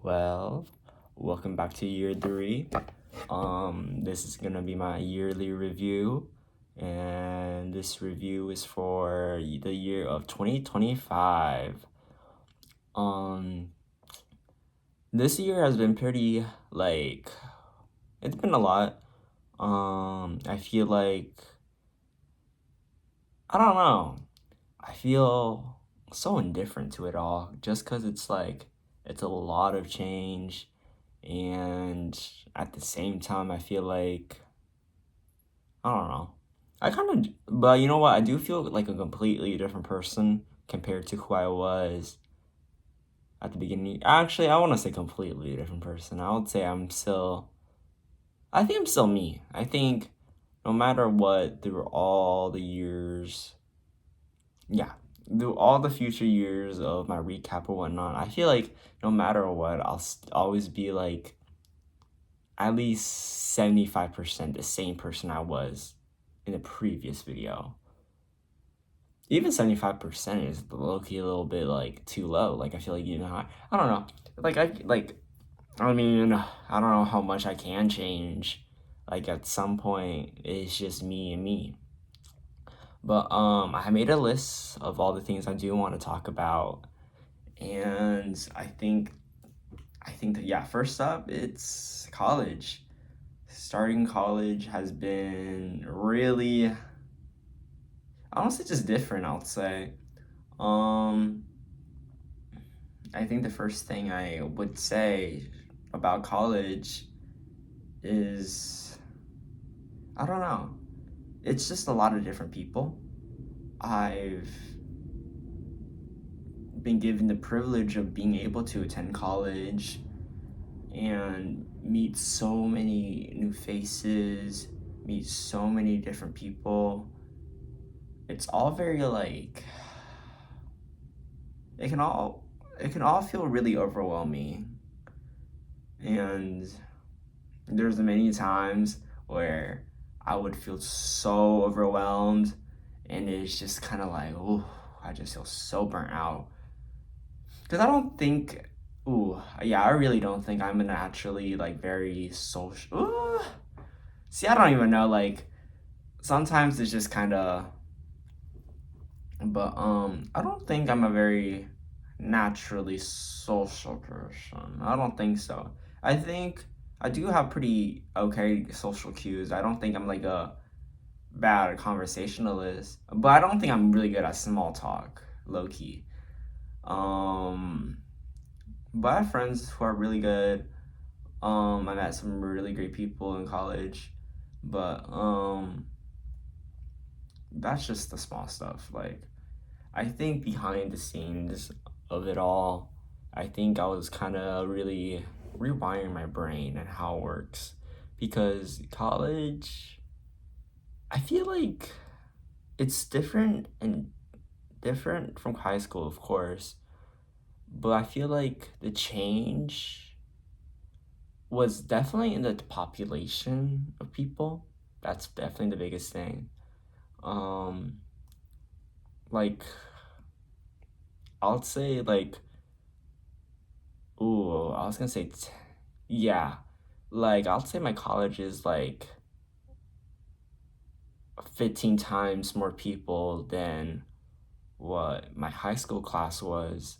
Well, welcome back to year 3. This is gonna be my yearly review, and this review is for the year of 2025. Um, this year has been pretty, it's been a lot. I feel like, I don't know, I feel so indifferent to it all, just because it's a lot of change. And at the same time, I feel like, I don't know. But you know what? I do feel like a completely different person compared to who I was at the beginning. Actually, I want to say completely different person. I would say I think I'm still me. I think no matter what, through all the years, yeah, through all the future years of my recap or whatnot, I feel like no matter what, I'll always be like at least 75% the same person I was in the previous video. Even 75% is low-key a little bit like too low. Like I feel like I don't know. I mean, I don't know how much I can change. Like at some point it's just me and me. But I made a list of all the things I do want to talk about. And I think that, yeah, first up it's college. Starting college has been really, honestly, just different, I'll say. Um, I think the first thing I would say about college is, I don't know, it's just a lot of different people. I've been given the privilege of being able to attend college and meet so many new faces, meet so many different people. It's all very it can all it can all feel really overwhelming, and there's many times where I would feel so overwhelmed, and it's just kind of like, oh, I just feel so burnt out because I don't think, ooh, yeah, I really don't think I'm a naturally very social. See, I don't even know, sometimes it's just kind of, but I don't think I'm a very naturally social person. I don't think so. I think I do have pretty okay social cues. I don't think I'm like a bad conversationalist, but I don't think I'm really good at small talk, low key. Um, but I have friends who are really good. I met some really great people in college, but that's just the small stuff. Like I think behind the scenes of it all, I think I was kind of really rewiring my brain and how it works. Because college, I feel like it's different from high school, of course. But I feel like the change was definitely in the population of people. That's definitely the biggest thing. Um, like, I'll say, ooh, I was gonna say, yeah, I'll say my college is 15 times more people than what my high school class was,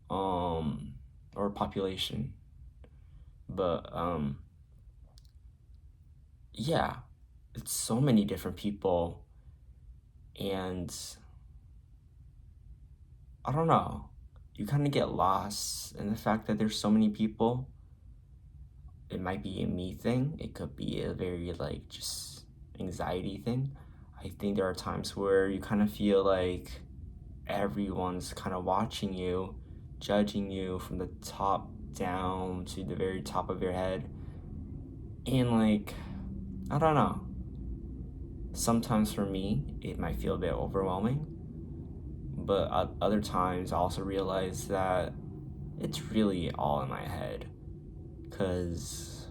um, or population. But, yeah, it's so many different people, and I don't know, you kind of get lost in the fact that there's so many people. It might be a me thing. It could be a very just anxiety thing. I think there are times where you kind of feel like everyone's kind of watching you, judging you from the top down to the very top of your head. And I don't know. Sometimes for me, it might feel a bit overwhelming. But other times, I also realize that it's really all in my head. Because,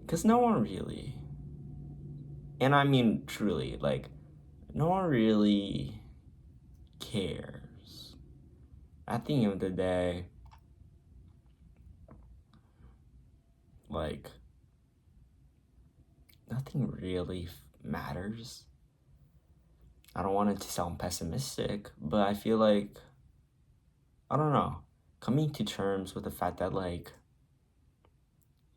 because no one really, and I mean truly, no one really cares. at the end of the day, like, nothing really matters. I don't want it to sound pessimistic, but I feel like, I don't know, coming to terms with the fact that, like,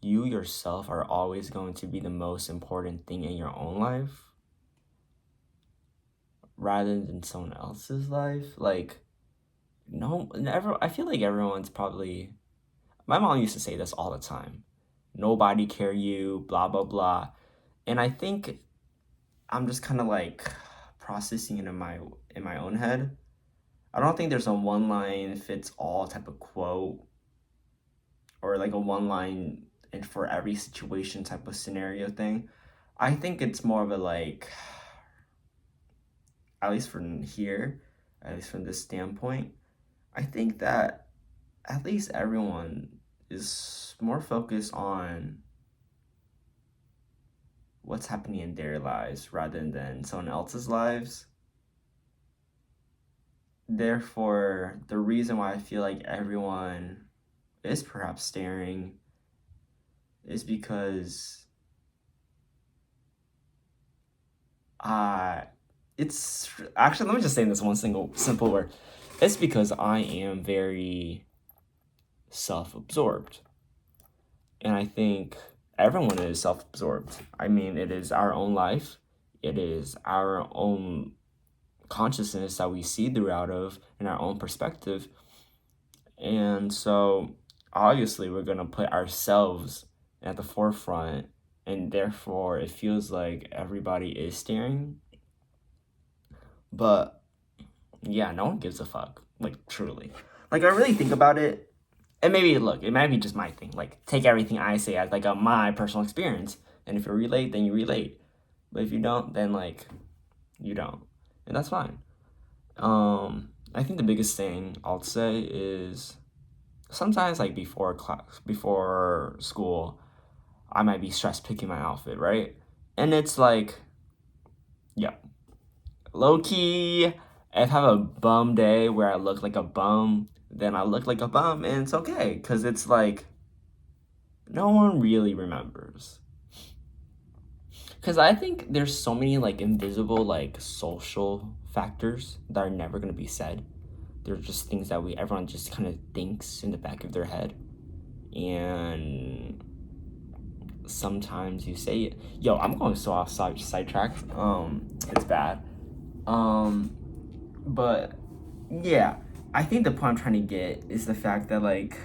you yourself are always going to be the most important thing in your own life rather than someone else's life. Like, no, never, I feel like everyone's probably, my mom used to say this all the time: nobody care you, blah, blah, blah. And I think I'm just kind of like processing it in my own head. I don't think there's a one line fits all type of quote, or like a one line and for every situation type of scenario thing. I think it's more of a like, at least from here, at least from this standpoint, I think that at least everyone is more focused on what's happening in their lives rather than someone else's lives. Therefore, the reason why I feel like everyone is perhaps staring is because uh it's actually, let me just say in this one single simple word. It's because I am very self-absorbed. And I think everyone is self-absorbed. I mean, it is our own life. It is our own consciousness that we see throughout of in our own perspective. And so obviously we're going to put ourselves at the forefront, and therefore it feels like everybody is staring. But yeah, no one gives a fuck, like, truly. Like, I really think about it, and maybe, look, it might be just my thing. Like, take everything I say as, like, my personal experience, and if you relate, then you relate. But if you don't, then, like, you don't. And that's fine. I think the biggest thing I'll say is sometimes, like, before school, I might be stressed picking my outfit, right? And it's like, yeah, low key, if I have a bum day where I look like a bum, then I look like a bum, and it's okay, because it's like, no one really remembers. Because I think there's so many, like, invisible, like, social factors that are never going to be said. They're just things that everyone just kind of thinks in the back of their head. And sometimes you say it. Yo, I'm going so off sidetrack. It's bad. But yeah, I think the point I'm trying to get is the fact that, like,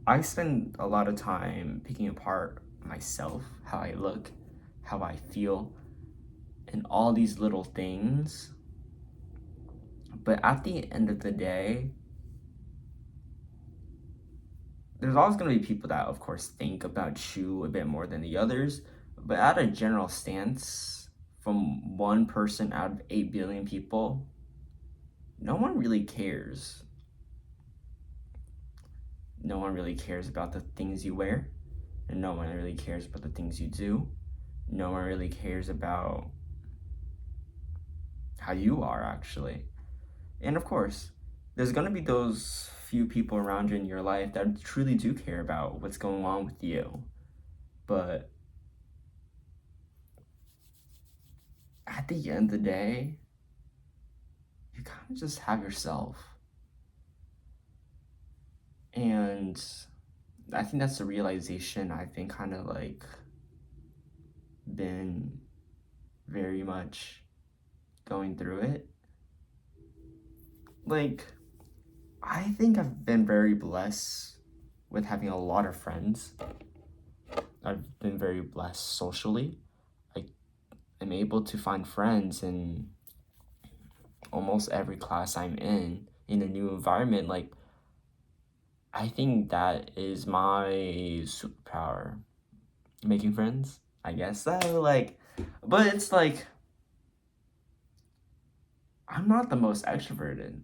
I spend a lot of time picking apart myself, how I look, how I feel, and all these little things. But at the end of the day, there's always going to be people that, of course, think about you a bit more than the others. But at a general stance, from one person out of 8 billion people, no one really cares. No one really cares about the things you wear, and no one really cares about the things you do. No one really cares about how you are, actually. And of course, there's going to be those few people around you in your life that truly do care about what's going on with you. But at the end of the day, you kind of just have yourself. And I think that's the realization I've been kind of like been very much going through it. Like, I think I've been very blessed with having a lot of friends. I've been very blessed socially. I am able to find friends in almost every class I'm in a new environment. Like, I think that is my superpower, making friends, I guess. So, like, but it's like, I'm not the most extroverted.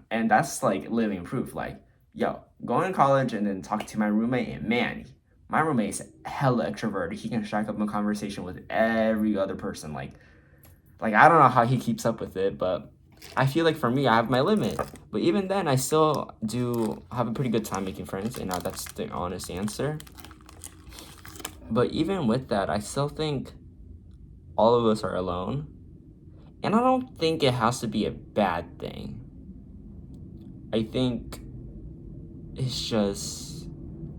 And that's like living proof. Like, yo, going to college and then talking to my roommate, and man, my roommate's hella extroverted. He can strike up a conversation with every other person. Like I don't know how he keeps up with it, but I feel like for me, I have my limit. But even then, I still do have a pretty good time making friends, and that's the honest answer. But even with that, I still think all of us are alone. And I don't think it has to be a bad thing. I think it's just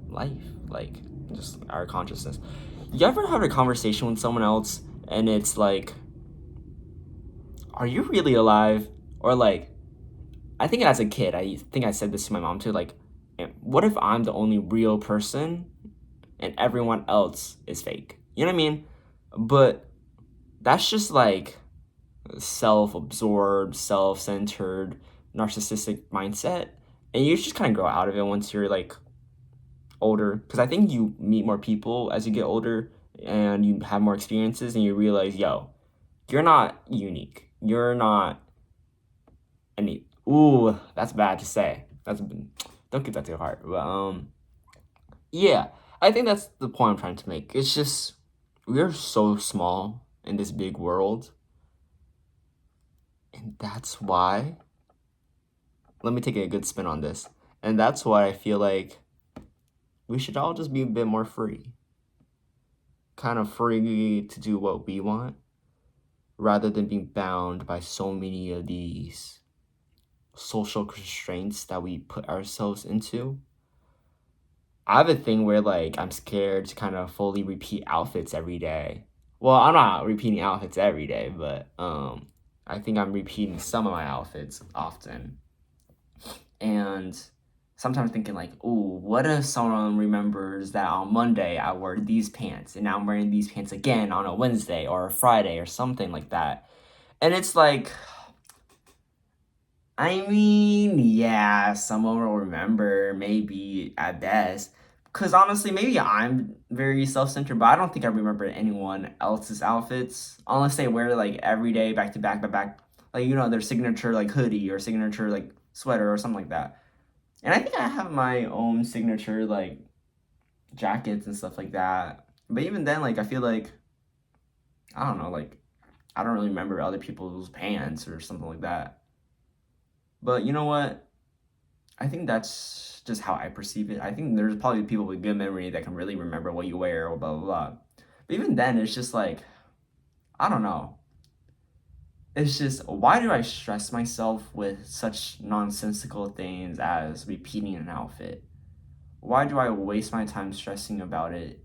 life, like just our consciousness. You ever have a conversation with someone else and it's like, are you really alive? Or like, I think as a kid, I think I said this to my mom too, like, what if I'm the only real person and everyone else is fake? You know what I mean? But that's just like self-absorbed, self-centered, narcissistic mindset. And you just kind of grow out of it once you're like older, because I think you meet more people as you get older and you have more experiences and you realize, yo, you're not unique. You're not any. Ooh, that's bad to say. Don't get that to your heart. But yeah, I think that's the point I'm trying to make. It's just we're so small in this big world, and that's why. Let me take a good spin on this, and that's why I feel like we should all just be a bit more free, kind of free to do what we want rather than being bound by so many of these social constraints that we put ourselves into. I have a thing where like I'm scared to kind of fully repeat outfits every day. Well, I'm not repeating outfits every day, but I think I'm repeating some of my outfits often. And sometimes thinking like, ooh, what if someone remembers that on Monday I wore these pants and now I'm wearing these pants again on a Wednesday or a Friday or something like that. And it's like, I mean, yeah, someone will remember, maybe at best. Because honestly, maybe I'm very self centered, but I don't think I remember anyone else's outfits unless they wear like every day, back to back, back, back. Like, their signature like hoodie or signature like sweater or something like that. And I think I have my own signature like jackets and stuff like that. But even then, like, I feel like, I don't know, like, I don't really remember other people's pants or something like that. But you know what? I think that's just how I perceive it. I think there's probably people with good memory that can really remember what you wear or blah blah blah. But even then, it's just like I don't know. It's just why do I stress myself with such nonsensical things as repeating an outfit? Why do I waste my time stressing about it?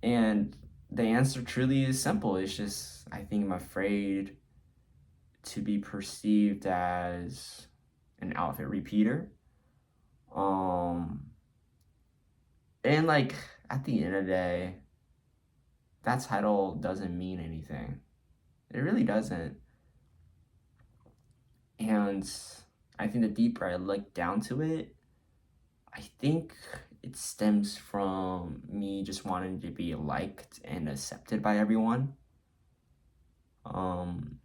And the answer truly is simple. It's just I think I'm afraid to be perceived as an outfit repeater. Um And like at the end of the day, that title doesn't mean anything. It really doesn't. And I think the deeper I look down to it, I think it stems from me just wanting to be liked and accepted by everyone. Um,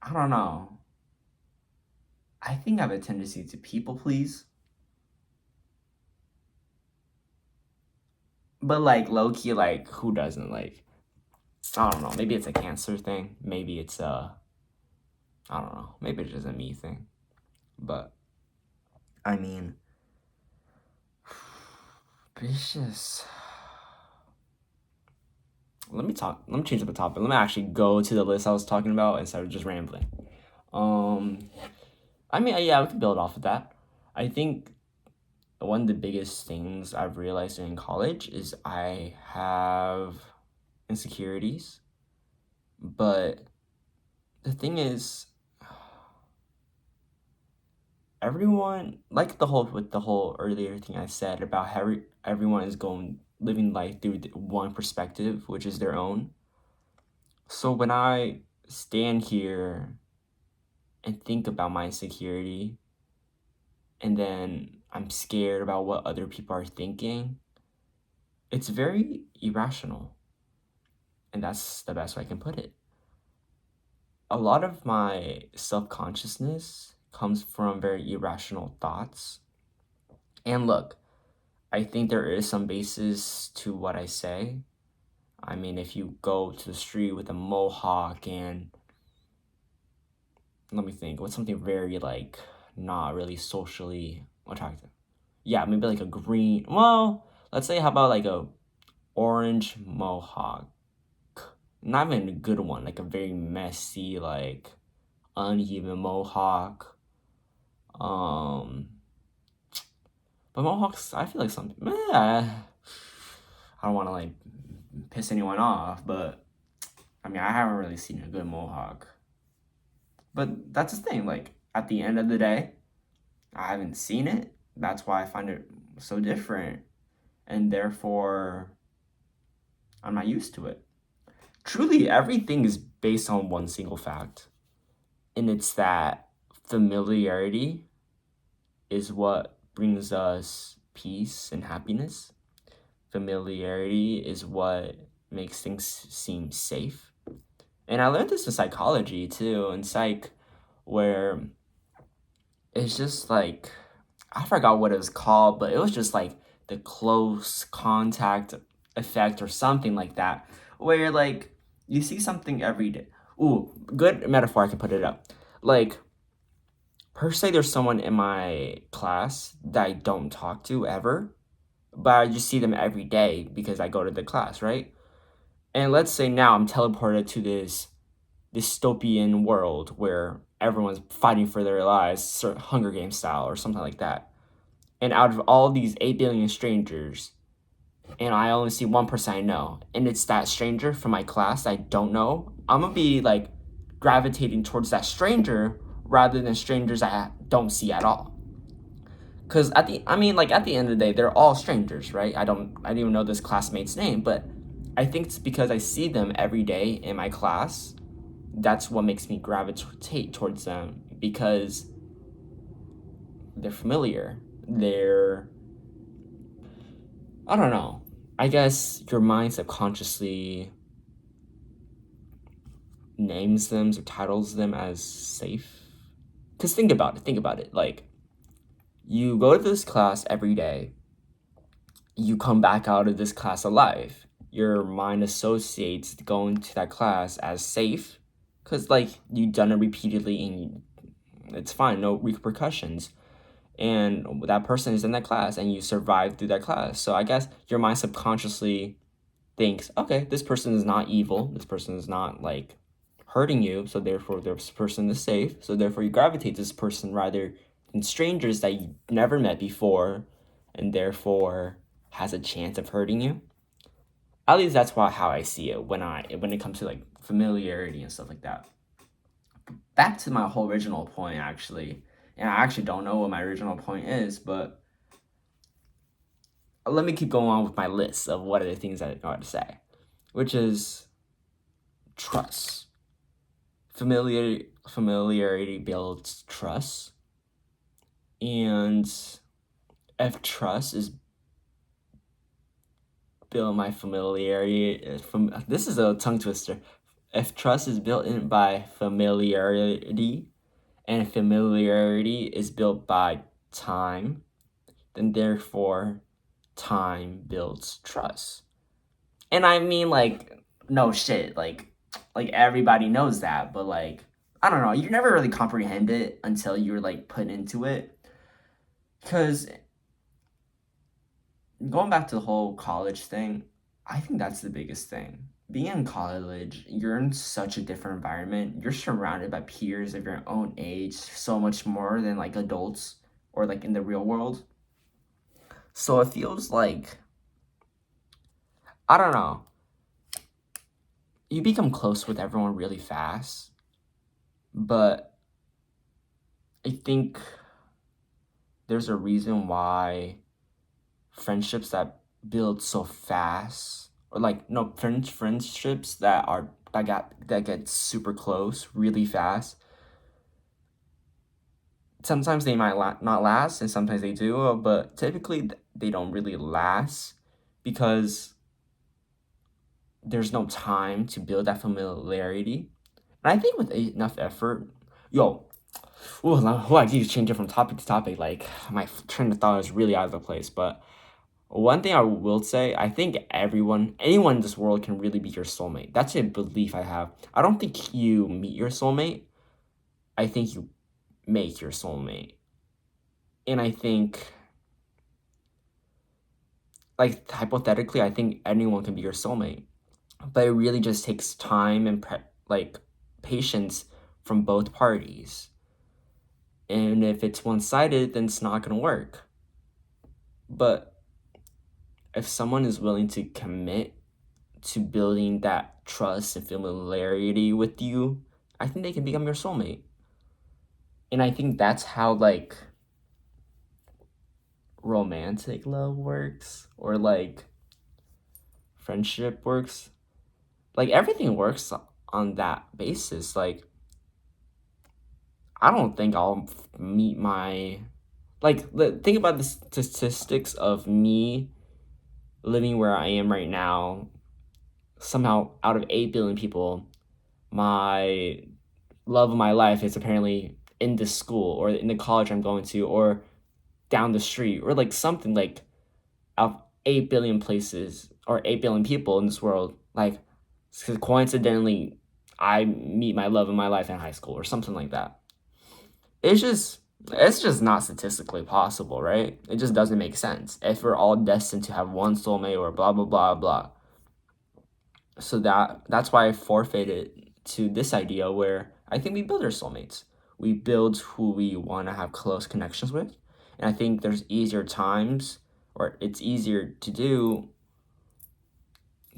I don't know. I think I have a tendency to people please, but like low key, like who doesn't? Like I don't know. Maybe it's a cancer thing. Maybe it's I don't know. Maybe it's just a me thing. But I mean, it's just let me change up the topic. Let me actually go to the list I was talking about instead of just rambling. Um I mean, yeah, we can build off of that. I think one of the biggest things I've realized in college is I have insecurities, but the thing is everyone like the whole earlier thing I said about how everyone is going living life through one perspective, which is their own. So when I stand here and think about my insecurity, and then I'm scared about what other people are thinking, it's very irrational. And that's the best way I can put it. A lot of my self consciousness comes from very irrational thoughts. And look, I think there is some basis to what I say. I mean, if you go to the street with a mohawk and let me think. What's something very like not really socially attractive? Yeah, maybe like a green. Well, let's say how about like a orange mohawk? Not even a good one, like a very messy, like uneven mohawk. Um, but mohawks, I feel like some. I don't want to like piss anyone off, but I mean, I haven't really seen a good mohawk. But that's the thing. Like at the end of the day, I haven't seen it. That's why I find it so different, and therefore I'm not used to it. Truly, everything is based on one single fact, and it's that familiarity is what brings us peace and happiness. Familiarity is what makes things seem safe. And I learned this in psychology too, in psych, where it's just like, I forgot what it was called, but it was just like the close contact effect or something like that, where like you see something every day. Ooh, good metaphor, I can put it up. Like, per se, there's someone in my class that I don't talk to ever, but I just see them every day because I go to the class, right? And let's say now I'm teleported to this dystopian world where everyone's fighting for their lives, sort of Hunger Games style or something like that. And out of all these 8 billion strangers, and I only see one person I know, and it's that stranger from my class I don't know, I'm gonna be like gravitating towards that stranger rather than strangers I don't see at all. Cause at the end of the day, they're all strangers, right? I didn't even know this classmate's name, but I think it's because I see them every day in my class. That's what makes me gravitate towards them because they're familiar. I don't know. I guess your mind subconsciously names them or titles them as safe. Because think about it. Think about it. Like, you go to this class every day, you come back out of this class alive. Your mind associates going to that class as safe because, like, you've done it repeatedly and it's fine, no repercussions. And that person is in that class and you survived through that class. So I guess your mind subconsciously thinks, okay, this person is not evil. This person is not like hurting you. So therefore, this person is safe. So therefore, you gravitate to this person rather than strangers that you never met before and therefore has a chance of hurting you. At least that's how I see it when it comes to like familiarity and stuff like that. Back to my whole original point, actually, and I actually don't know what my original point is, but let me keep going on with my list of what are the things I got to say, which is trust. Familiarity builds trust, and if trust is built my familiarity from this is a tongue twister. If trust is built in by familiarity, and familiarity is built by time, then therefore time builds trust. And I mean like no shit, like everybody knows that, but like I don't know, you never really comprehend it until you're like put into it. Cause going back to the whole college thing, I think that's the biggest thing. Being in college, you're in such a different environment. You're surrounded by peers of your own age so much more than like adults or like in the real world. So it feels like, I don't know, you become close with everyone really fast. But I think there's a reason why friendships that build so fast or like no friendships that get super close really fast, sometimes they might not last and sometimes they do, but typically they don't really last because there's no time to build that familiarity. And I think with enough effort, yo, I need to change it from topic to topic. Like my train of thought is really out of the place. But one thing I will say, I think anyone in this world can really be your soulmate. That's a belief I have. I don't think you meet your soulmate. I think you make your soulmate. And I think, like, hypothetically, I think anyone can be your soulmate. But it really just takes time and, like, patience from both parties. And if it's one sided, then it's not going to work. But if someone is willing to commit to building that trust and familiarity with you, I think they can become your soulmate. And I think that's how, like, romantic love works, or like friendship works. Like, everything works on that basis. Like, I don't think I'll meet my, like, think about the statistics of me living where I am right now. Somehow, out of 8 billion people, my love of my life is apparently in this school, or in the college I'm going to, or down the street, or like something. Like, out of 8 billion places, or 8 billion people in this world, like, coincidentally, I meet my love of my life in high school, or something like that. It's just it's just not statistically possible, right? It just doesn't make sense if we're all destined to have one soulmate, or blah blah blah blah. So that's why I forfeited to this idea, where I think we build our soulmates. We build who we want to have close connections with. And I think there's easier times, or it's easier to do,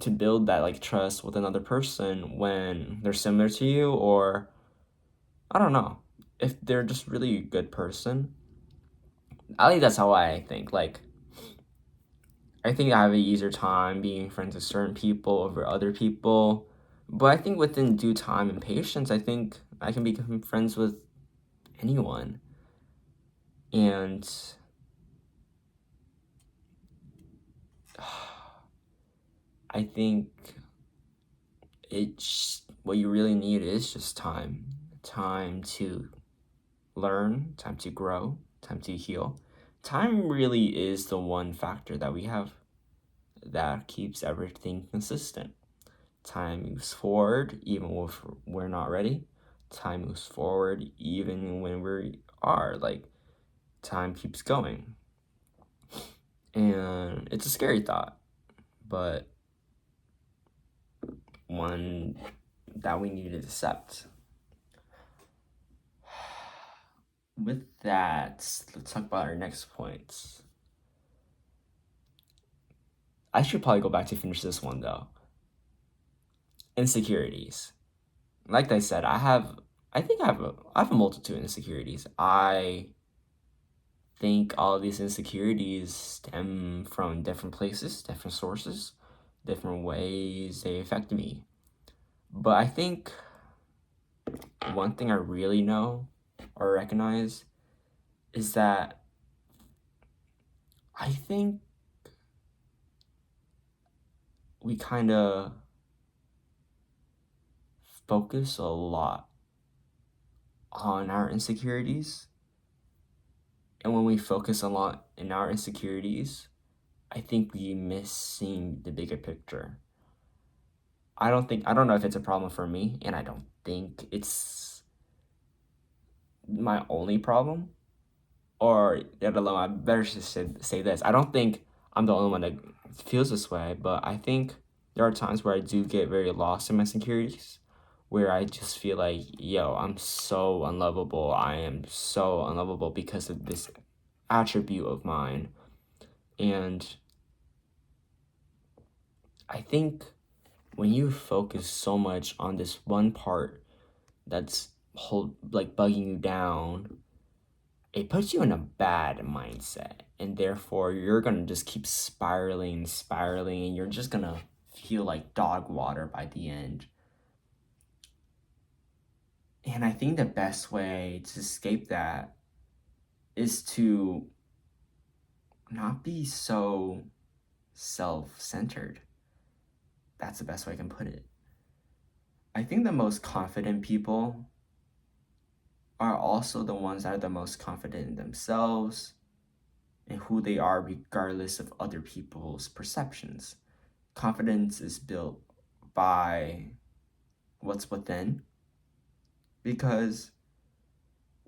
to build that, like, trust with another person when they're similar to you, or I don't know, if they're just really a good person. I think that's how I think. Like, I think I have an easier time being friends with certain people over other people. But I think within due time and patience, I think I can become friends with anyone. And I think it's what you really need is just time. Time to learn, time to grow, time to heal. Time really is the one factor that we have that keeps everything consistent. Time moves forward even if we're not ready. Time moves forward even when we are. Like, time keeps going. And it's a scary thought, but one that we need to accept. With that, let's talk about our next points. I should probably go back to finish this one though. Insecurities. Like I said, I think I have a multitude of insecurities. I think all of these insecurities stem from different places, different sources, different ways they affect me. But I think one thing I really know or recognize is that I think we kind of focus a lot on our insecurities. And when we focus a lot in our insecurities, I think we miss seeing the bigger picture. I don't know if it's a problem for me, and I don't think it's my only problem. Or, let alone, I better just say this. I don't think I'm the only one that feels this way, but I think there are times where I do get very lost in my insecurities, where I just feel like, yo, I'm so unlovable. I am so unlovable because of this attribute of mine. And I think when you focus so much on this one part that's like bugging you down, it puts you in a bad mindset, and therefore you're gonna just keep spiraling, and you're just gonna feel like dog water by the end. And I think the best way to escape that is to not be so self-centered. That's the best way I can put it. I think the most confident people are also the ones that are the most confident in themselves and who they are, regardless of other people's perceptions. Confidence is built by what's within, because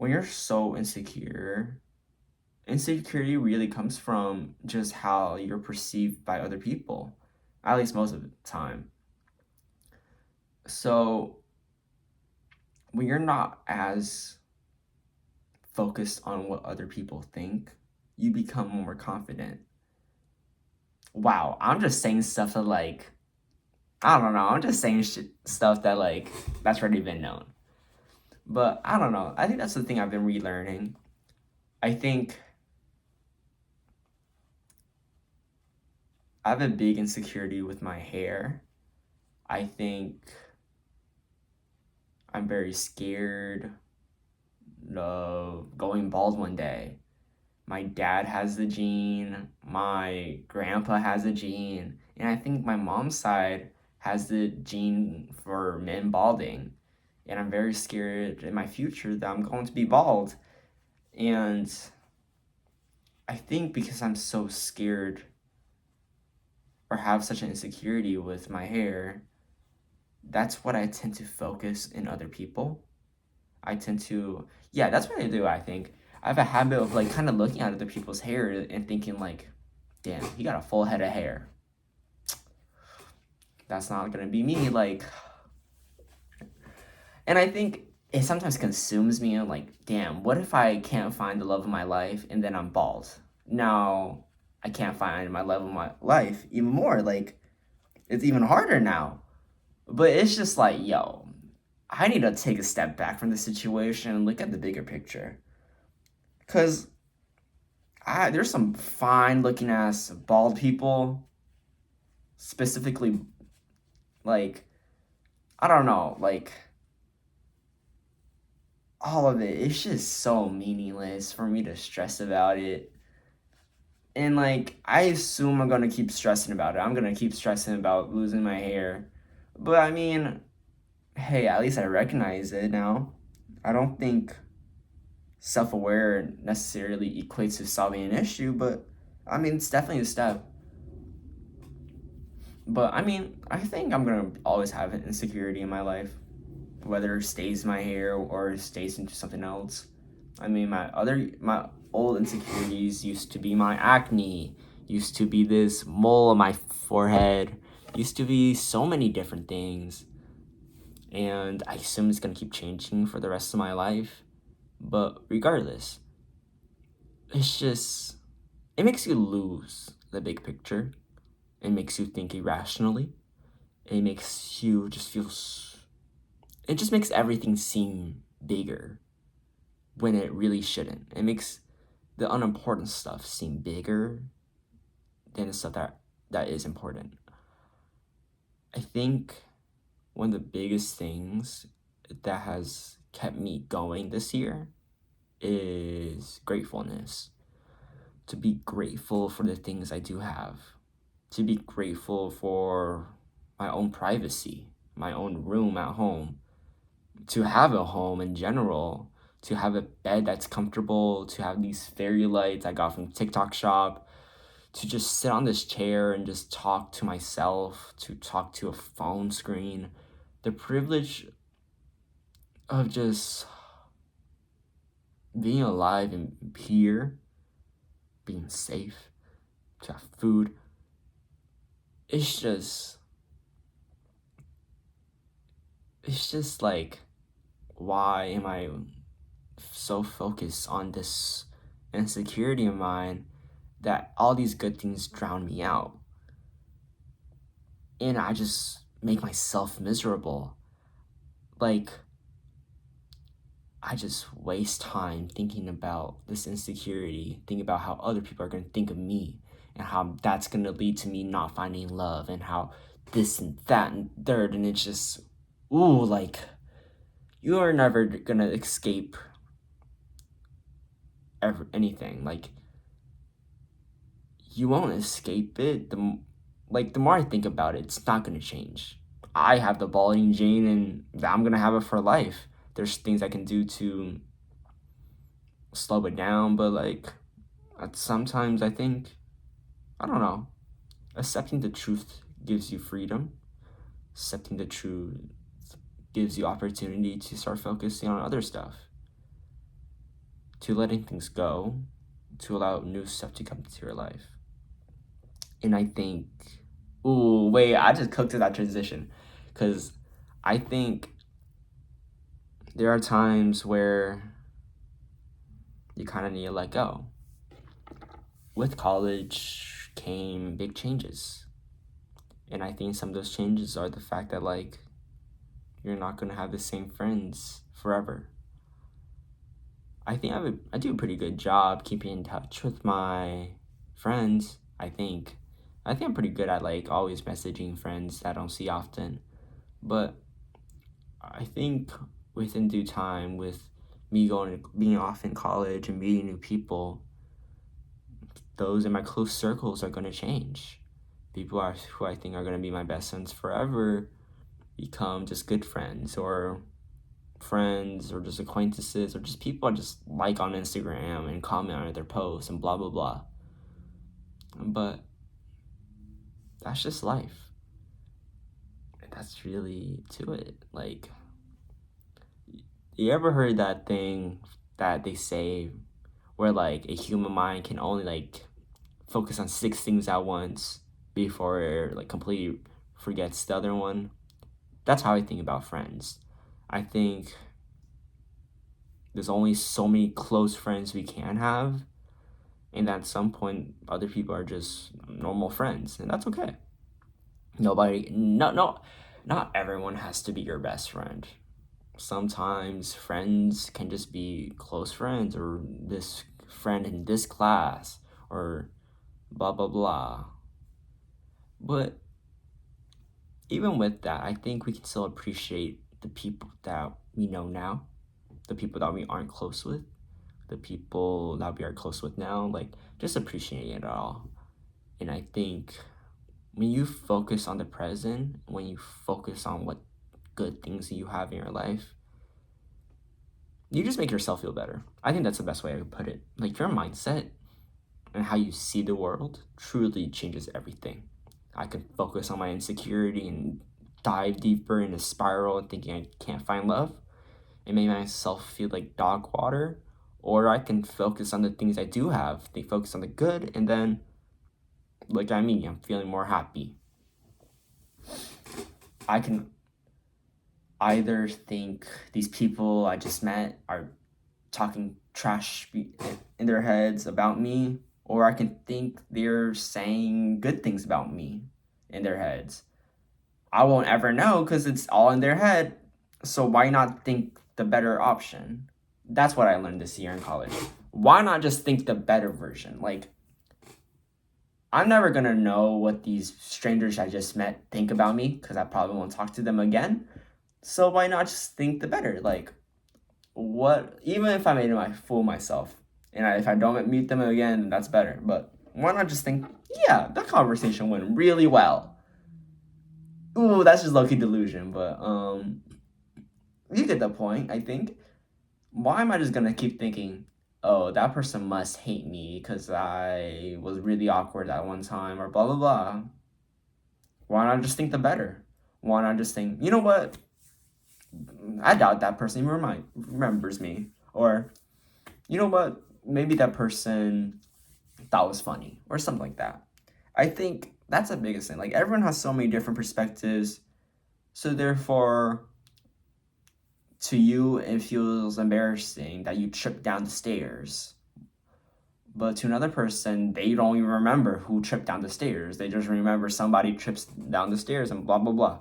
when you're so insecure, insecurity really comes from just how you're perceived by other people, at least most of the time. So when you're not as focused on what other people think, you become more confident. Wow, I'm just saying stuff that like, I don't know, I'm just saying stuff that like, that's already been known. But I don't know, I think that's the thing I've been relearning. I think I have a big insecurity with my hair. I think I'm very scared of going bald one day. My dad has the gene, my grandpa has the gene, and I think my mom's side has the gene for men balding. And I'm very scared in my future that I'm going to be bald. And I think because I'm so scared or have such an insecurity with my hair, that's what I tend to focus in other people. I tend to, yeah, that's what I do, I think. I have a habit of like kind of looking at other people's hair and thinking like, damn, he got a full head of hair. That's not gonna be me. Like, and I think it sometimes consumes me. I'm like, damn, what if I can't find the love of my life and then I'm bald? Now I can't find my love of my life even more. Like, it's even harder now. But it's just like, yo, I need to take a step back from the situation and look at the bigger picture. Cause there's some fine looking ass bald people, specifically like, I don't know, like all of it. It's just so meaningless for me to stress about it. And like I assume I'm gonna keep stressing about it. I'm gonna keep stressing about losing my hair. But I mean, hey, at least I recognize it now. I don't think self-aware necessarily equates to solving an issue, but I mean it's definitely a step. But I mean, I think I'm gonna always have an insecurity in my life, whether it stays my hair or stays into something else. I mean, my old insecurities used to be my acne, used to be this mole on my forehead, used to be so many different things, and I assume it's gonna keep changing for the rest of my life. But regardless, it's just it makes you lose the big picture. It makes you think irrationally. It makes you just feel. It just makes everything seem bigger when it really shouldn't. It makes the unimportant stuff seem bigger than the stuff that is important. I think one of the biggest things that has kept me going this year is gratefulness. To be grateful for the things I do have. To be grateful for my own privacy, my own room at home. To have a home in general, to have a bed that's comfortable, to have these fairy lights I got from TikTok shop, to just sit on this chair and just talk to myself, to talk to a phone screen. The privilege of just being alive and here, being safe, to have food. It's just like, why am I so focused on this insecurity of mine that all these good things drown me out? And I just make myself miserable. Like, I just waste time thinking about this insecurity, thinking about how other people are going to think of me, and how that's going to lead to me not finding love, and how this and that and third, and it's just, ooh, like, you are never going to escape anything. Like, you won't escape it. The more I think about it, it's not going to change. I have the balding gene, and I'm going to have it for life. There's things I can do to slow it down, but like sometimes I think, I don't know, accepting the truth gives you freedom. Accepting the truth gives you opportunity to start focusing on other stuff. to letting things go, to allow new stuff to come into your life. And I think, ooh, wait, I just cooked to that transition. Because I think there are times where you kind of need to let go. With college came big changes. And I think some of those changes are the fact that, like, you're not going to have the same friends forever. I think I do a pretty good job keeping in touch with my friends, I think. I think I'm pretty good at, like, always messaging friends that I don't see often. But I think within due time, with me being off in college and meeting new people, those in my close circles are going to change. People who I think are going to be my best friends forever become just good friends, or friends, or just acquaintances, or just people I just like on Instagram and comment on their posts and blah blah blah. But that's just life. That's really to it. Like, you ever heard that thing that they say where, like, a human mind can only, like, focus on 6 things at once before it, like, completely forgets the other one? That's how I think about friends. I think there's only so many close friends we can have, and at some point other people are just normal friends, and that's okay. Not everyone has to be your best friend. Sometimes friends can just be close friends, or this friend in this class, or blah blah blah. But even with that, I think we can still appreciate the people that we know now, the people that we aren't close with, the people that we are close with now, like, just appreciating it all. And I think when you focus on the present, when you focus on what good things you have in your life, you just make yourself feel better. I think that's the best way I could put it. Like, your mindset and how you see the world truly changes everything. I can focus on my insecurity and dive deeper in a spiral and thinking I can't find love and make myself feel like dog water. Or I can focus on the things I do have, they focus on the good, and then look at me, I'm feeling more happy. I can either think these people I just met are talking trash in their heads about me, or I can think they're saying good things about me in their heads. I won't ever know because it's all in their head. So why not think the better option? That's what I learned this year in college. Why not just think the better version? Like, I'm never gonna know what these strangers I just met think about me because I probably won't talk to them again. So why not just think the better? Like, what? Even if I made my fool myself, and if I don't meet them again, that's better. But why not just think, yeah, that conversation went really well. Ooh, that's just low-key delusion, but you get the point, I think. Why am I just gonna keep thinking, oh, that person must hate me because I was really awkward at one time, or blah blah blah? Why not just think the better? Why not just think, you know what? I doubt that person even remembers me. Or, you know what? Maybe that person thought was funny, or something like that. I think that's the biggest thing. Like, everyone has so many different perspectives, so therefore, to you, it feels embarrassing that you tripped down the stairs. But to another person, they don't even remember who tripped down the stairs. They just remember somebody trips down the stairs and blah, blah, blah.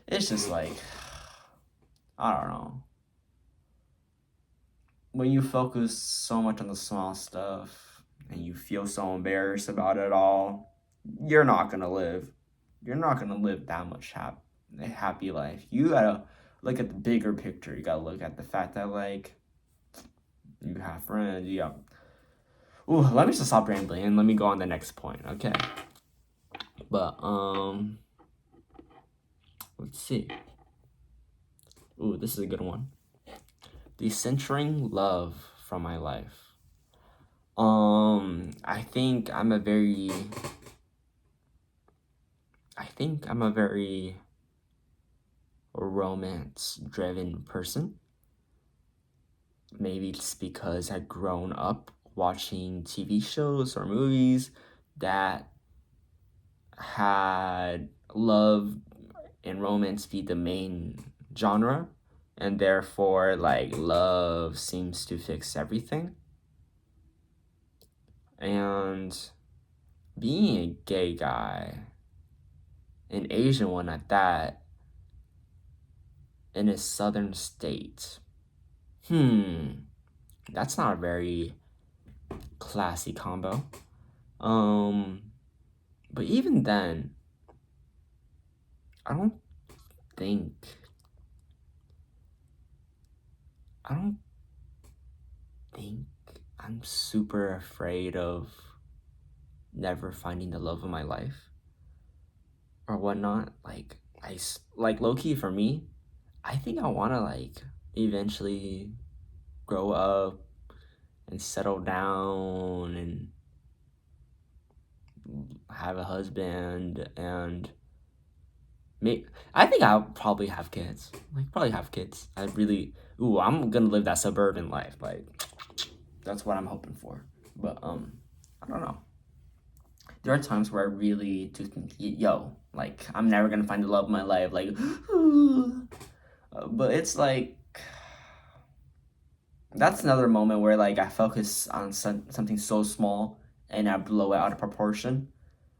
It's just like, I don't know. When you focus so much on the small stuff and you feel so embarrassed about it all, you're not going to live. You're not going to live that much happy life. You got to look at the bigger picture. You got to look at the fact that, like, you have friends. You got... Ooh, let me just stop rambling and let me go on the next point, okay? But, let's see. Ooh, this is a good one. Decentering love from my life. I think I'm a very romance-driven person. maybe it's because I'd grown up watching TV shows or movies that had love and romance be the main genre, and therefore, like, love seems to fix everything. And being a gay guy, an Asian one at that, in a southern state, that's not a very classy combo. But even then, I don't think I don't think I'm super afraid of never finding the love of my life or whatnot. Like low key for me, I think I want to like eventually grow up and settle down and have a husband and I think I'll probably have kids. Like probably have kids. I'm gonna live that suburban life. Like that's what I'm hoping for. But I don't know. There are times where I really do think, yo, like I'm never gonna find the love of my life. Like, but it's like that's another moment where like I focus on something so small and I blow it out of proportion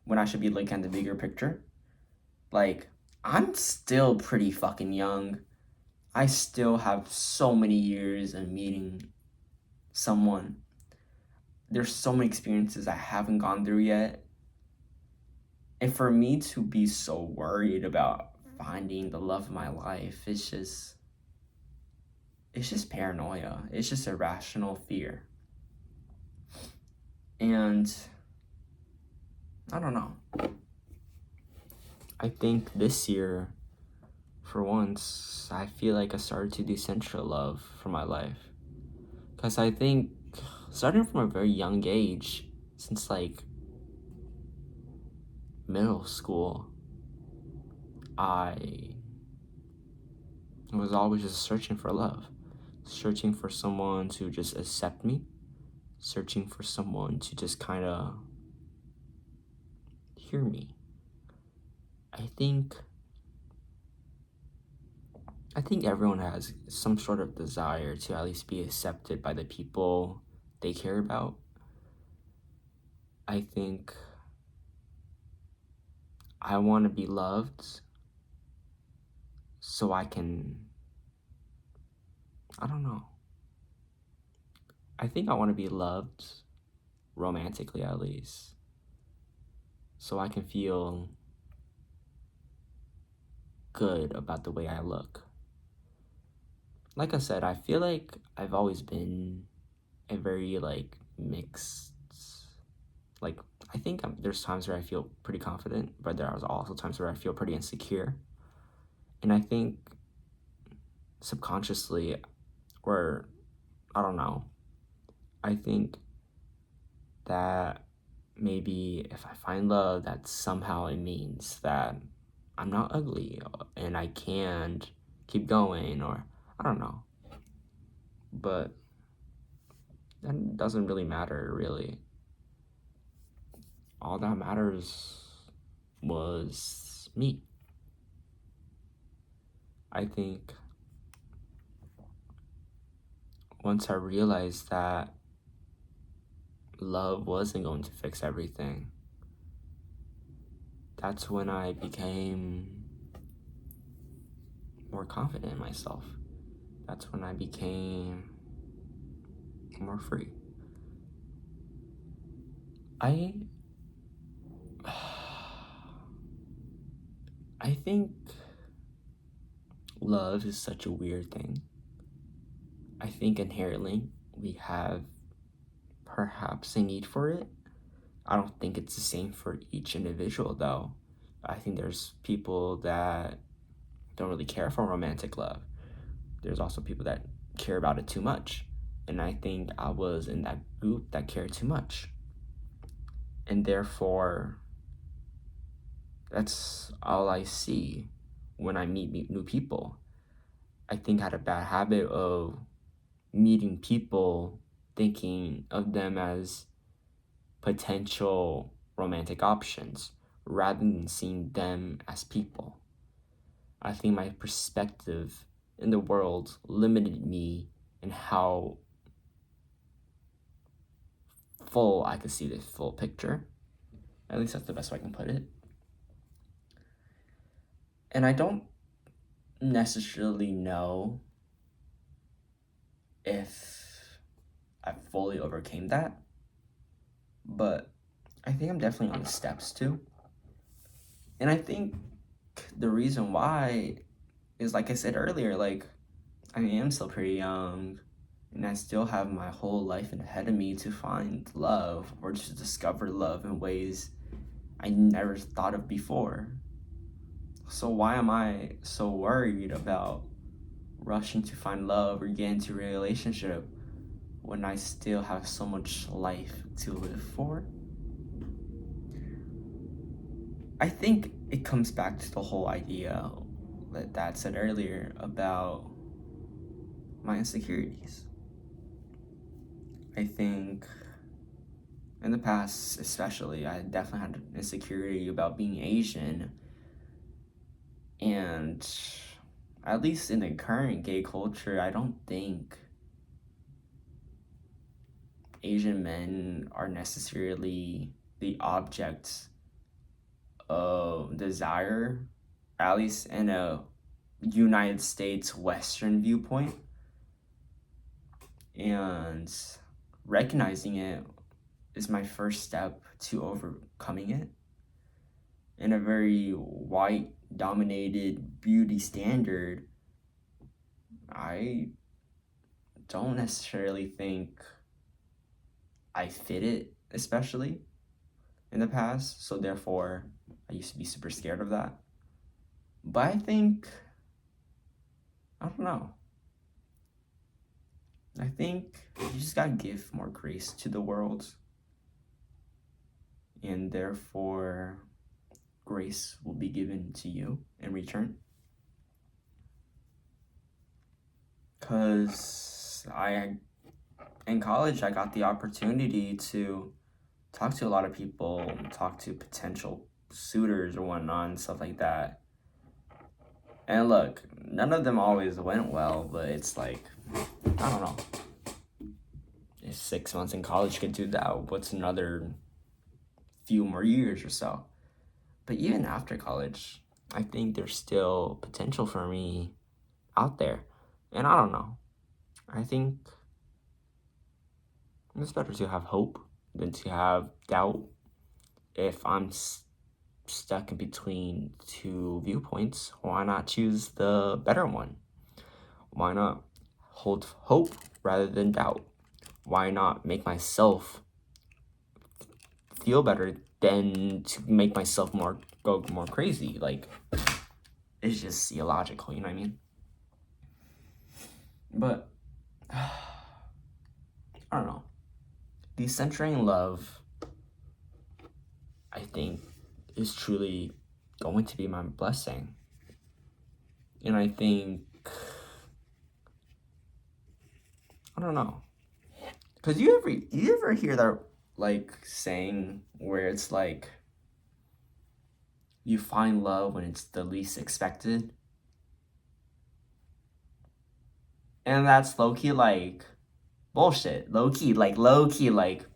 when I should be looking at the bigger picture. Like I'm still pretty fucking young. I still have so many years of meeting someone. There's so many experiences I haven't gone through yet. And for me to be so worried about finding the love of my life, it's just paranoia. It's just irrational fear. And I don't know. I think this year, for once, I feel like I started to decentral love for my life. Because I think starting from a very young age, since like middle school, I was always just searching for love, searching for someone to just accept me, searching for someone to just kind of hear me. I think everyone has some sort of desire to at least be accepted by the people they care about. I think I want to be loved so I don't know. I think I want to be loved romantically at least so I can feel good about the way I look. Like I said, I feel like I've always been a very like mixed, like I think there's times where I feel pretty confident, but there are also times where I feel pretty insecure. And I think subconsciously, or I don't know, I think that maybe if I find love, that somehow it means that I'm not ugly and I can keep going, or I don't know. But that doesn't really matter, really. All that matters was me. I think once I realized that love wasn't going to fix everything, that's when I became more confident in myself. That's when I became more free. I I think love is such a weird thing. I think inherently we have perhaps a need for it. I don't think it's the same for each individual though. I think there's people that don't really care for romantic love. There's also people that care about it too much. And I think I was in that group that cared too much. And therefore, that's all I see when I meet new people. I think I had a bad habit of meeting people, thinking of them as potential romantic options rather than seeing them as people. I think my perspective in the world limited me in how full I could see the full picture. At least that's the best way I can put it. And I don't necessarily know if I fully overcame that, but I think I'm definitely on the steps too. And I think the reason why is, like I said earlier, like, I am still pretty young and I still have my whole life ahead of me to find love or to discover love in ways I never thought of before. So why am I so worried about rushing to find love or get into a relationship when I still have so much life to live for? I think it comes back to the whole idea that Dad said earlier about my insecurities. I think in the past, especially, I definitely had an insecurity about being Asian. And at least in the current gay culture, I don't think Asian men are necessarily the object of desire, at least in a United States Western viewpoint. And recognizing it is my first step to overcoming it. In a very white dominated beauty standard, I don't necessarily think I fit it, especially in the past. So therefore, I used to be super scared of that. But I think, I don't know. I think you just gotta give more grace to the world. And therefore, grace will be given to you in return. Because in college, I got the opportunity to talk to a lot of people, talk to potential suitors or whatnot and stuff like that. And look, none of them always went well, but it's like, I don't know. If 6 months in college could do that, what's another few more years or so? But even after college, I think there's still potential for me out there. And I don't know. I think it's better to have hope than to have doubt. If I'm stuck in between two viewpoints, why not choose the better one? Why not hold hope rather than doubt? Why not make myself feel better than to make myself go more crazy? Like, it's just illogical, you know what I mean? But I don't know. Decentering love, I think, is truly going to be my blessing. And I think, I don't know. Cause you ever hear that like saying where it's like you find love when it's the least expected? And that's low key like bullshit. Low key like,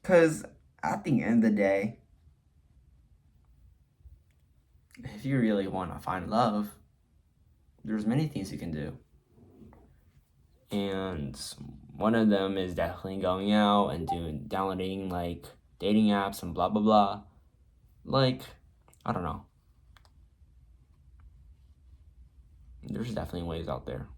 cause at the end of the day, if you really want to find love, there's many things you can do. And one of them is definitely going out and downloading like dating apps and blah blah blah. Like, I don't know. There's definitely ways out there.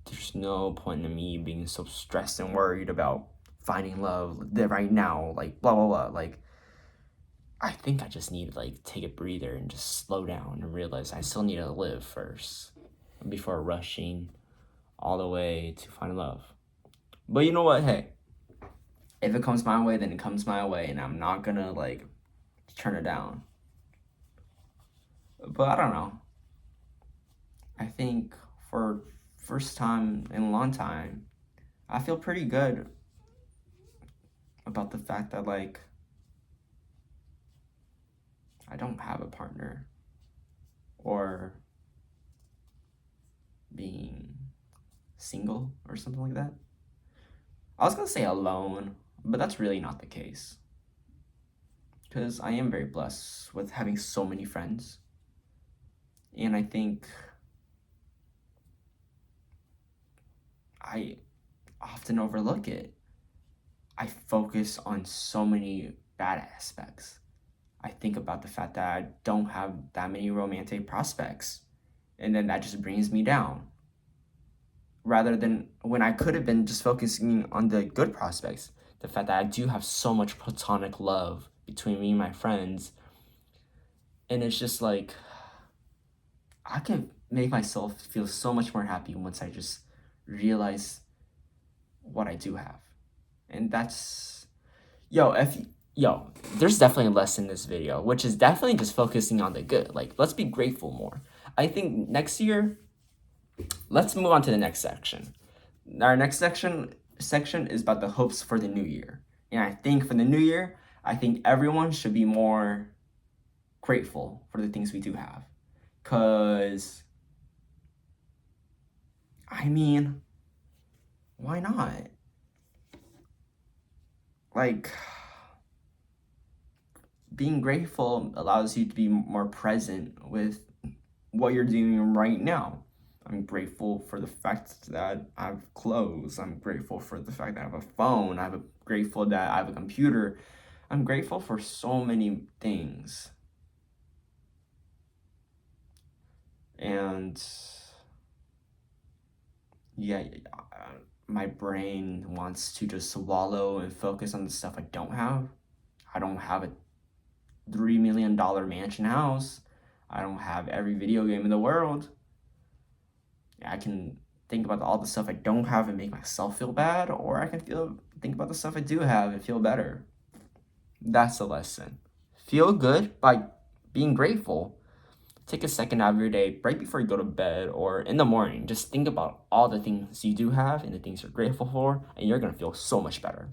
There's no point in me being so stressed and worried about finding love right now, like blah blah blah. Like, I think I just need to like take a breather and just slow down and realize I still need to live first before rushing all the way to find love. But you know what? Hey, if it comes my way, then it comes my way, and I'm not gonna like turn it down. But I don't know. I think for first time in a long time, I feel pretty good about the fact that, like, I don't have a partner or being single or something like that. I was gonna say alone, but that's really not the case. Because I am very blessed with having so many friends. And I think I often overlook it. I focus on so many bad aspects. I think about the fact that I don't have that many romantic prospects, and then that just brings me down. Rather than when I could have been just focusing on the good prospects, the fact that I do have so much platonic love between me and my friends, and it's just like I can make myself feel so much more happy once I just realize what I do have. And that's yo, there's definitely a lesson in this video, which is definitely just focusing on the good. Like, let's be grateful more. I think next year, let's move on to the next section. Our next section is about the hopes for the new year. And I think for the new year, I think everyone should be more grateful for the things we do have. Cause I mean, why not? Like, being grateful allows you to be more present with what you're doing right now. I'm grateful for the fact that I have clothes. I'm grateful for the fact that I have a phone. Grateful that I have a computer. I'm grateful for so many things. And yeah, my brain wants to just swallow and focus on the stuff I don't have. I don't have a $3 million mansion house. I don't have every video game in the world. I can think about all the stuff I don't have and make myself feel bad, or I can think about the stuff I do have and feel better. That's the lesson. Feel good by being grateful. Take a second out of your day right before you go to bed or in the morning. Just think about all the things you do have and the things you're grateful for, and you're gonna feel so much better.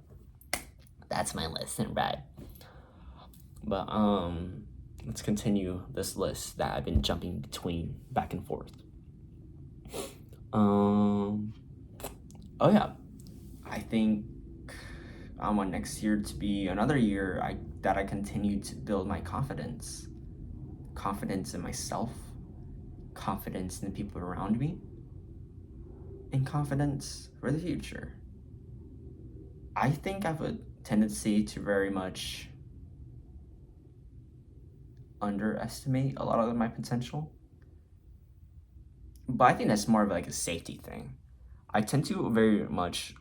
That's my lesson, Brad. But let's continue this list that I've been jumping between back and forth. Oh yeah, I think I want next year to be another year that I continue to build my confidence in myself, confidence in the people around me, and confidence for the future. I think I have a tendency to very much underestimate a lot of my potential, but I think that's more of like a safety thing. I tend to very much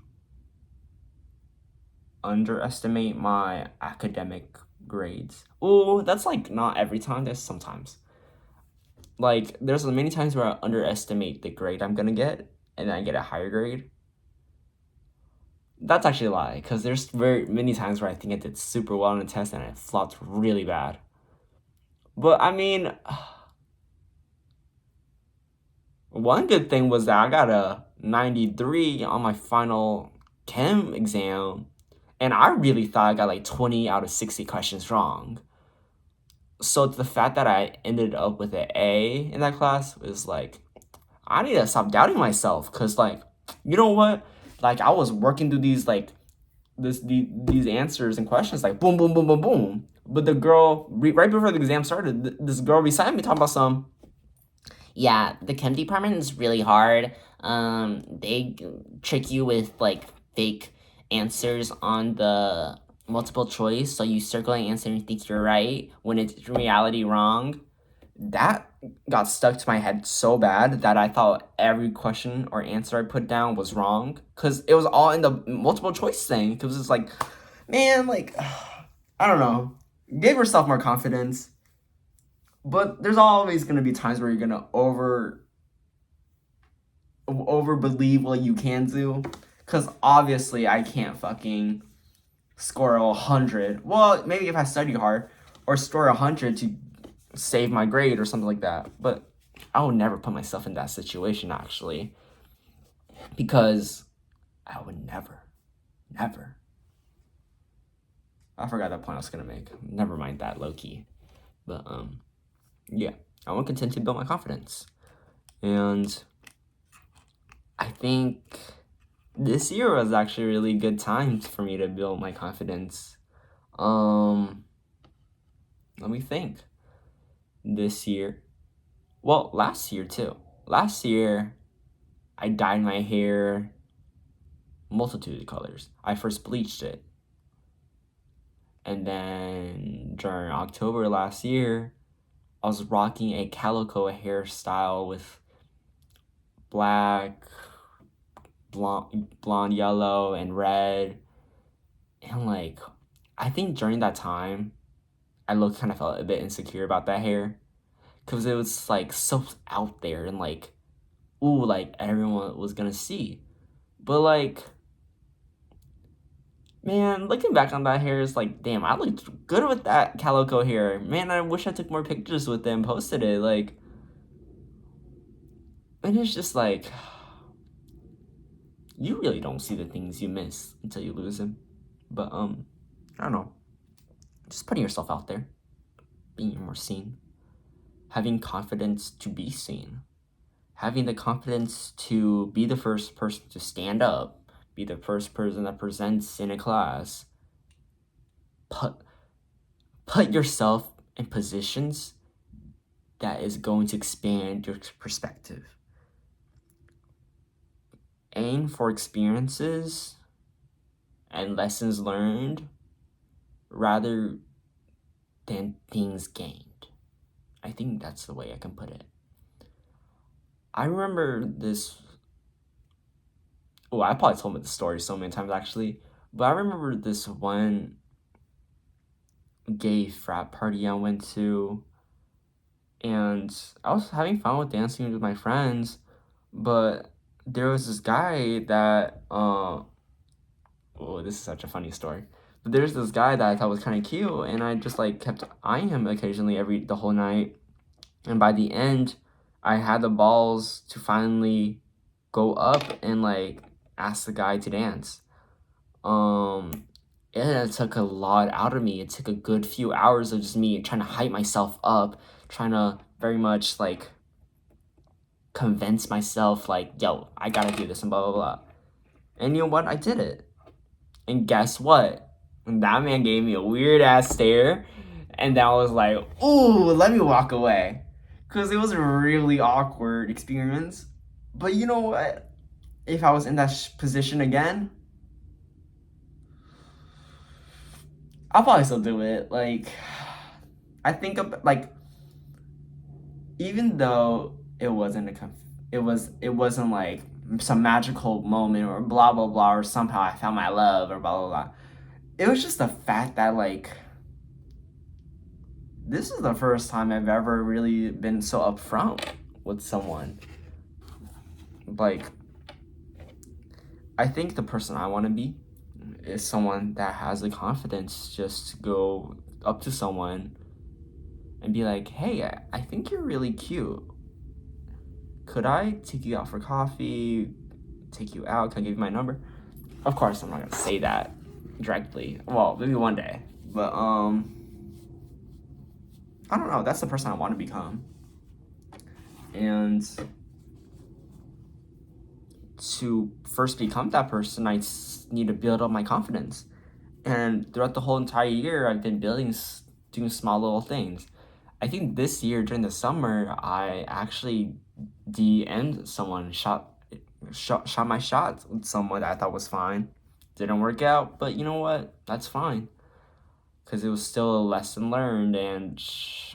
underestimate my academic grades. Oh, that's like not every time, there's sometimes. Like, there's many times where I underestimate the grade I'm gonna get, and then I get a higher grade. That's actually a lie, because there's very many times where I think I did super well on a test and I flopped really bad. But I mean, one good thing was that I got a 93 on my final chem exam, and I really thought I got like 20 out of 60 questions wrong. So the fact that I ended up with an A in that class was like, I need to stop doubting myself, because, like, you know what? Like, I was working through these, like, these answers and questions, like, boom, boom, boom, boom, boom. But the girl, right before the exam started, this girl beside me talking about some, yeah, the chem department is really hard. They trick you with, like, fake answers on the multiple choice, so you circle an answer and you think you're right when it's in reality wrong. That got stuck to my head so bad that I thought every question or answer I put down was wrong, because it was all in the multiple choice thing. Because it's like, man, like, I don't know. Give yourself more confidence. But there's always going to be times where you're going to over believe what you can do. Because obviously I can't fucking score 100. Well, maybe if I study hard, or score 100 to save my grade or something like that. But I would never put myself in that situation, actually, because I would never. I forgot that point I was gonna make. Never mind that, low key. But yeah, I want to continue to build my confidence, and I think this year was actually a really good time for me to build my confidence. Um, Let me think. This year, well, last year too. Last year, I dyed my hair multitude of colors. I first bleached it, and then during October last year, I was rocking a calico hairstyle with black, blonde, yellow, and red. And like, I think during that time, I kind of felt a bit insecure about that hair because it was like so out there and like, ooh, like everyone was gonna see. But like, man, looking back on that hair is like, damn, I looked good with that calico hair. Man, I wish I took more pictures with it and posted it. Like, and it's just like, you really don't see the things you miss until you lose them. But I don't know. Just putting yourself out there, being more seen, having confidence to be seen, having the confidence to be the first person to stand up, be the first person that presents in a class. Put yourself in positions that is going to expand your perspective. Aim for experiences and lessons learned rather than things gained. I think that's the way I can put it. I remember this. Oh, I probably told me the story so many times actually, but I remember this one gay frat party I went to, and I was having fun with dancing with my friends, but there was this guy that oh, this is such a funny story. But there's this guy that I thought was kind of cute, and I just like kept eyeing him occasionally the whole night. And by the end, I had the balls to finally go up and like ask the guy to dance. Um, it took a lot out of me. It took a good few hours of just me trying to hype myself up, trying to very much like convince myself like, yo, I gotta do this and blah blah blah. And you know what? I did it. And guess what? That man gave me a weird ass stare, and then I was like, ooh, let me walk away. Cause it was a really awkward experience. But you know what? If I was in that position again, I'll probably still do it. Like, I think of like, even though it wasn't like some magical moment or blah blah blah or somehow I found my love or blah blah blah. It was just the fact that like this is the first time I've ever really been so upfront with someone. Like, I think the person I want to be is someone that has the confidence just to go up to someone and be like, hey, I think you're really cute. Could I take you out for coffee? Take you out? Can I give you my number? Of course, I'm not gonna say that directly. Well, maybe one day. But I don't know. That's the person I want to become. And to first become that person, I need to build up my confidence. And throughout the whole entire year, I've been doing small little things. I think this year during the summer, I actually DM'd someone, shot my shot with someone that I thought was fine. Didn't work out, but you know what? That's fine. Because it was still a lesson learned and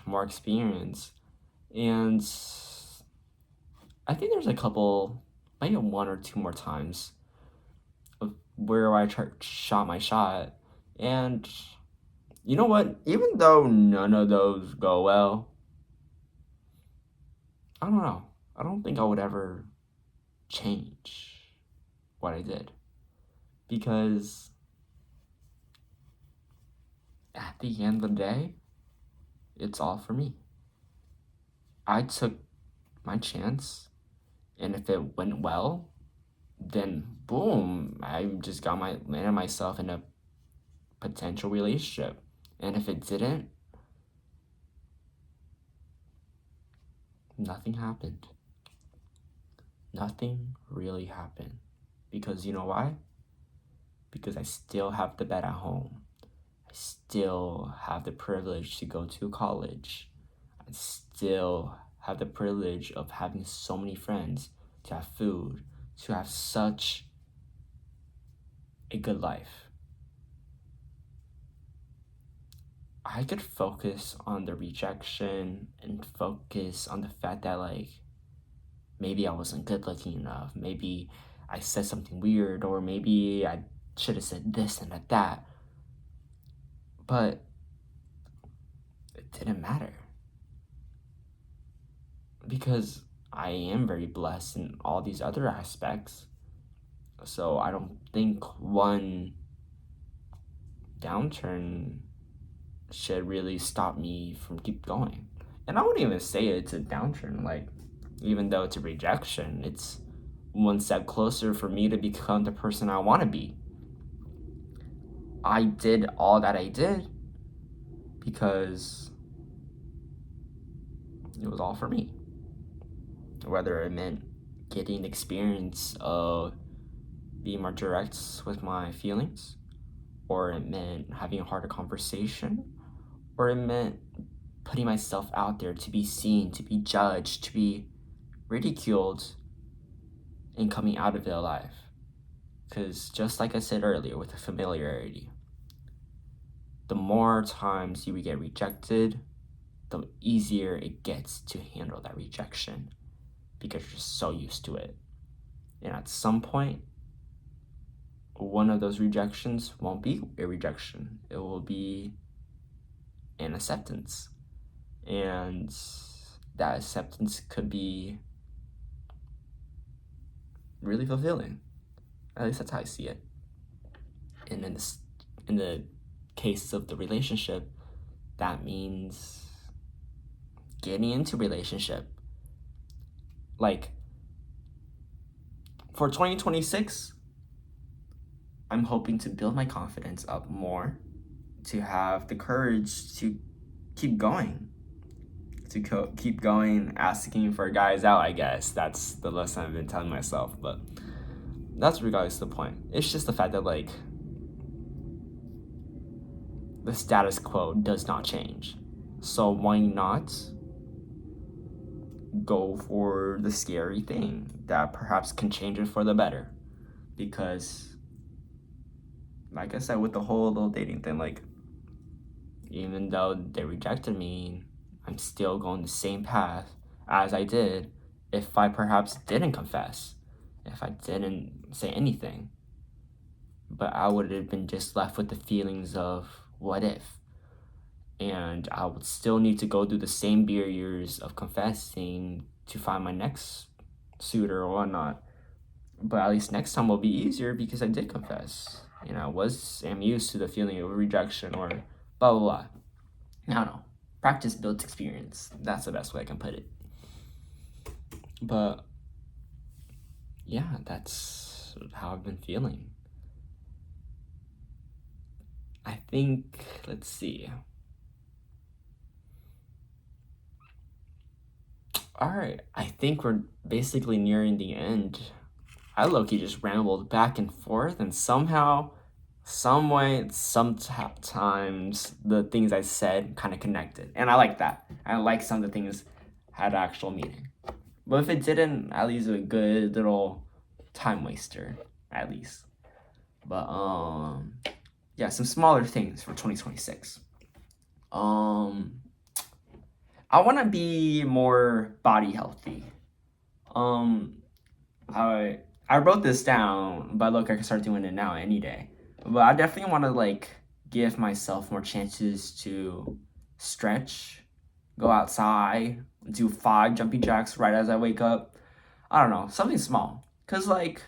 more experience. And I think there's a couple, maybe one or two more times of where I shot my shot. And you know what? Even though none of those go well, I don't know. I don't think I would ever change what I did. Because at the end of the day, it's all for me. I took my chance. And if it went well, then boom, I just landed myself in a potential relationship. And if it didn't, nothing happened. Nothing really happened. Because you know why? Because I still have the bed at home. I still have the privilege to go to college. I still have the privilege of having so many friends, to have food, to have such a good life. I could focus on the rejection and focus on the fact that, like, maybe I wasn't good looking enough. Maybe I said something weird, or maybe I should have said this and that. But it didn't matter. Because I am very blessed in all these other aspects. So I don't think one downturn should really stop me from keep going. And I wouldn't even say it's a downturn. Like, even though it's a rejection, it's one step closer for me to become the person I want to be. I did all that I did because it was all for me. Whether it meant getting experience of being more direct with my feelings, or it meant having a harder conversation, or it meant putting myself out there to be seen, to be judged, to be ridiculed, and coming out of it alive. Because just like I said earlier with the familiarity, the more times you get rejected, the easier it gets to handle that rejection because you're just so used to it. And at some point, one of those rejections won't be a rejection. It will be an acceptance. And that acceptance could be really fulfilling. At least that's how I see it. And in the case of the relationship, that means getting into relationship. Like, for 2026, I'm hoping to build my confidence up more, to have the courage to keep going, keep going, asking for guys out, I guess. That's the lesson I've been telling myself, but that's regardless of the point. It's just the fact that, like, the status quo does not change. So why not go for the scary thing that perhaps can change it for the better? Because, like I said, with the whole little dating thing, like, even though they rejected me, I'm still going the same path as I did if I perhaps didn't confess, if I didn't say anything. But I would have been just left with the feelings of what if? And I would still need to go through the same barriers of confessing to find my next suitor or whatnot. But at least next time will be easier because I did confess. And I'm used to the feeling of rejection or blah, blah, blah. I don't know. Practice builds experience. That's the best way I can put it. But yeah, that's how I've been feeling. I think, let's see. All right, I think we're basically nearing the end. I low-key just rambled back and forth, and somehow, some way, sometimes the things I said kind of connected. And I like that. I like some of the things had actual meaning. But if it didn't, at least a good little time waster, at least. But, yeah, some smaller things for 2026. I want to be more body healthy. I wrote this down, but look, I can start doing it now any day. But I definitely want to, like, give myself more chances to stretch, go outside, do 5 jumping jacks right as I wake up. I don't know, something small. Because, like,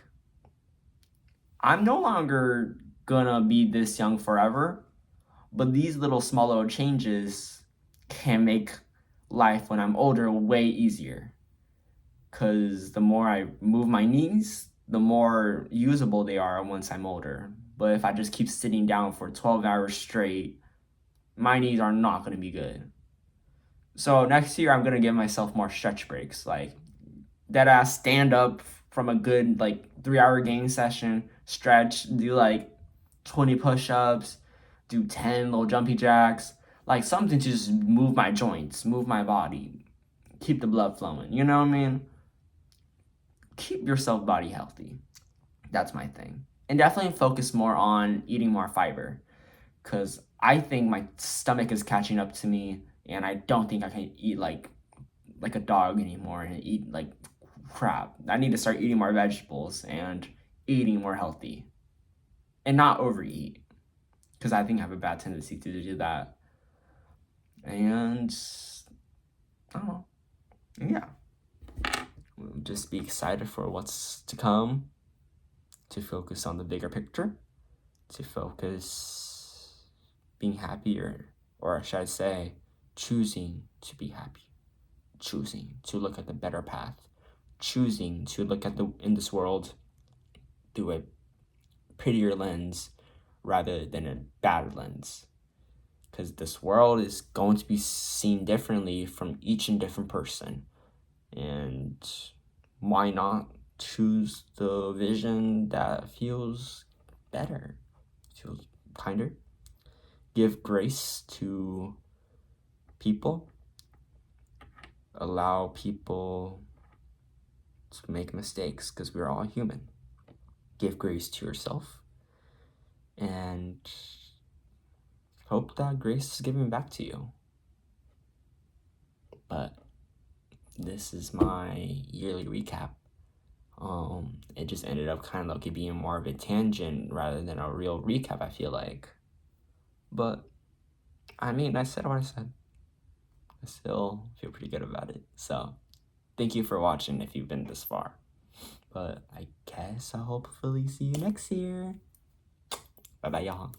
I'm no longer gonna be this young forever, but these small little changes can make life when I'm older way easier. because the more I move my knees, the more usable they are once I'm older. But if I just keep sitting down for 12 hours straight, my knees are not going to be good. So next year, I'm going to give myself more stretch breaks, like dead ass stand up from a good like 3 hour game session, stretch, do like 20 push ups, do 10 little jumpy jacks, like something to just move my joints, move my body, keep the blood flowing. You know what I mean? Keep yourself body healthy. That's my thing. And definitely focus more on eating more fiber because I think my stomach is catching up to me and I don't think I can eat like a dog anymore and eat like crap. I need to start eating more vegetables and eating more healthy and not overeat because I think I have a bad tendency to do that. And I don't know. Yeah. Just be excited for what's to come, to focus on the bigger picture, to focus being happier, or should I say, choosing to be happy, choosing to look at the better path, choosing to look at the in this world through a prettier lens rather than a bad lens. Because this world is going to be seen differently from each and different person. And why not choose the vision that feels better, feels kinder? Give grace to people, allow people to make mistakes because we're all human. Give grace to yourself and hope that grace is given back to you. But this is my yearly recap. It just ended up kind of like being more of a tangent rather than a real recap, I feel like. But I mean, I said what I said. I still feel pretty good about it. So thank you for watching if you've been this far. But I guess I'll hopefully see you next year. Bye bye, y'all.